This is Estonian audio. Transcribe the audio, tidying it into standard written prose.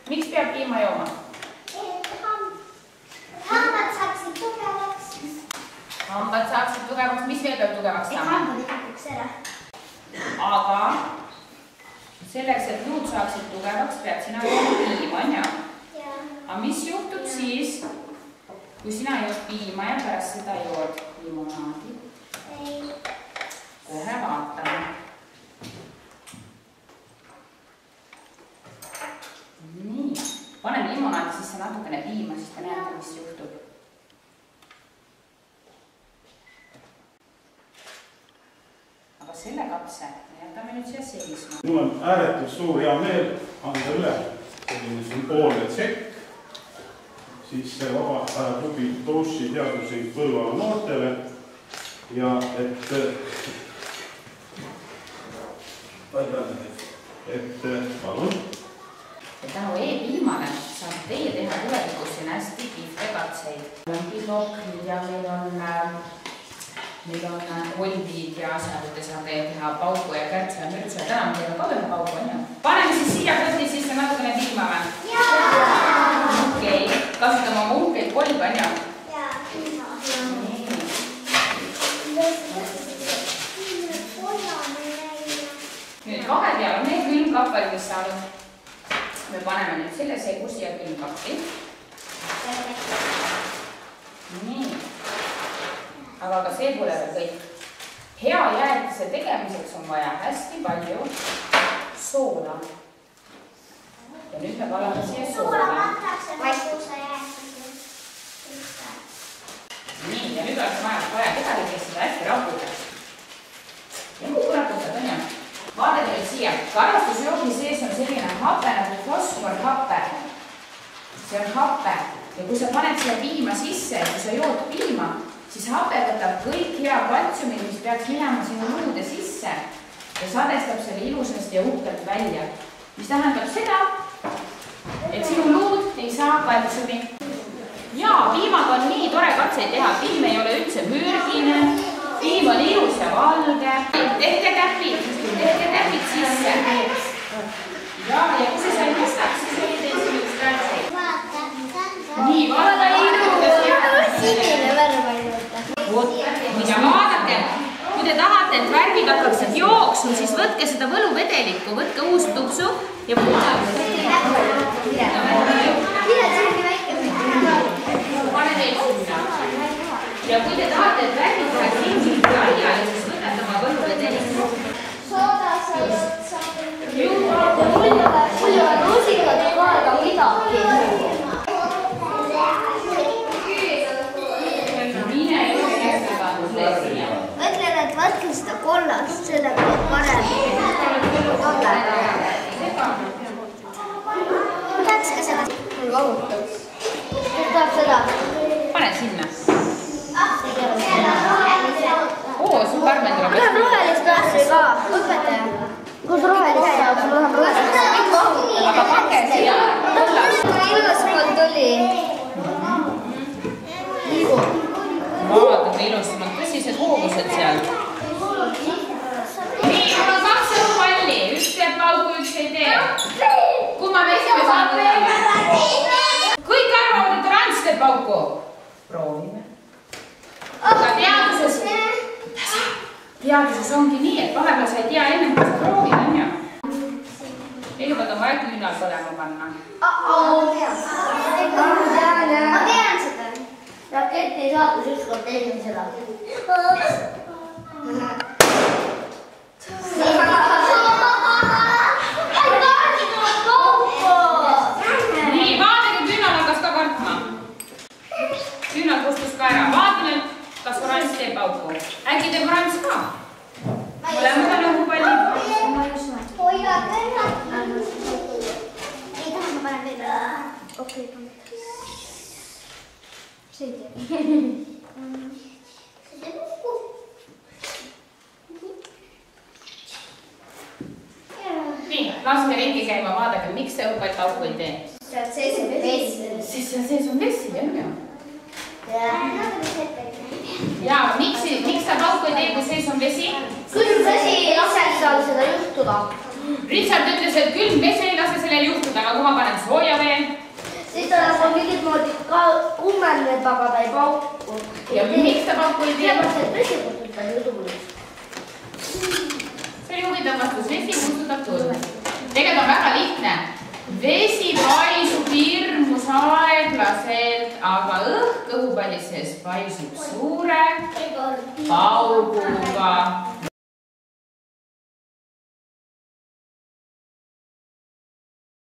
Miks peab piima jooma? Hambad saaksid tugevaks. Hambad saaksid tugevaks. Mis veel peab tugevaks saama? Hambad ei kukuks ära. Aga selleks, et luud saaksid tugevaks, pead sina jooma piima, on ju? Aga mis juhtub siis, kui sina jood piima ja pärast seda jood limonaadi? Kohe vaatame. Nii, paneme limonaadi sisse natukene piima, siis te näete, mis juhtub. Aga selle kapse me jätame nüüd siia seisma. Mul on ääretult suur hea meel anda üle selline sümboolne tšekk siis Vaba klubi Toši teaduslik Põlvara noortele ja et palun. Ja tänu e-piimale saab teie teha tulevikus siin hästi kihvte katseid. Meil on pilokrid ja meil on olvid ja asjad, et te saate teha paugu ja kärtsa ja mürtsu ja täna me teeme ka ühe paugu, on ju? Paneme siis siia kõrdi sisse natukene piima või? Okei, kasutame oma uhkeid kolbe, on ju? Nüüd vahepeal on need külmkapp valmis saanud. Me paneme nüüd selle segu siia külmkappi. Nii. Aga ka see pole veel kõik. Hea jäätise tegemiseks on vaja hästi palju soola. Ja nüüd me valame siia soola. Nii, ja nüüd oleks vaja kedagi, kes seda hästi raputaks. Ja kuhu raputad, on ju? Vaadake nüüd siia. Karastusjoogi sees on selline hape nagu fosforhape. See on hape. Ja kui sa paned siia piima sisse, kui sa jood piima, siis hape võtab kõik hea kaltsiumid, mis peaks minema sinu luude sisse ja sadestab selle ilusasti ja uhkelt välja. Mis tähendab seda, et sinu luud ei saa kaltsiumi. Jaa, piimaga on nii tore katseid teha. Piim ei ole üldse mürgine. Piim on ilus ja valge. Tehke täpid sisse. Ja kui sa sai mõstaks, siis oli teil siin üks katseid. Nii, vaata sinine värv ainult. Ja vaadake, kui te tahate, et värvid hakkaksid jooksma, siis võtke seda võluvedelikku, võtke uus tuksu ja pane veel sinna. Ja kui te tahate, et värvid läheks ilmselt laiali, siis võtate oma võluvedelikku. Sooda saab mul ei ole rusikad ei vaega midagi. Mõtlen, et võtke seda kollast, selle peab parem. Tahaks ka seda. Mul vahutaks. Kes tahab seda? Pane sinna. Oo, su Karmen tuleb. Läheb rohelist tahti ka. Õpetaja. Kus rohelist tahab? Sul läheb rohelist. Aga pange siia. Ilus mul tuli. Vaadake ilusamad tõsised hoogused seal. Nii, mul on 2 õhupalli. Üks teeb paugu, üks ei tee. Kumma me esimese saame teeme? Kõik arvavad, et Rants teeb paugu. Proovime. Aga teaduses ongi nii, et vahepeal sa ei tea enne, kui sa proovid, on ju? Kõigepealt on vaja küünal põlema panna. Ma tean seda. Rakett ei saatus ükskord tegin seda. Nii, vaadake, küünal hakkas ka kartma. Küünal kustus ka ära. Vaata nüüd, kas Rants teeb pauku. Äkki teeb Rants ka? Mõlemad on õhupalli. Hoia kõrval. Ei taha, ma panen veel. Okei, paneme. See teeb. Nii, laske ringi käima, vaadake, miks see õhupall pauku ei tee. Seal sees on vesi. Siis seal sees on vesi, on ju? Ja, miks ta pauku ei tee, kui sees on vesi? Külm vesi laseb seal seda juhtuda. Richard ütles, et külm vesi ei lase sellel juhtuda, aga kui ma panen sooja vee, siis ta nagu mingit moodi ka ummelneb, aga ta ei pauku. ja miks ta pauku ei tee? Sellepärast, et vesi kustutab ju tuld. See oli huvitav vastus, vesi kustutab tuld. Tegelikult on väga lihtne. Vesi paisub hirmus aeglaselt, aga õhk õhupalli sees paisub suure pauguga.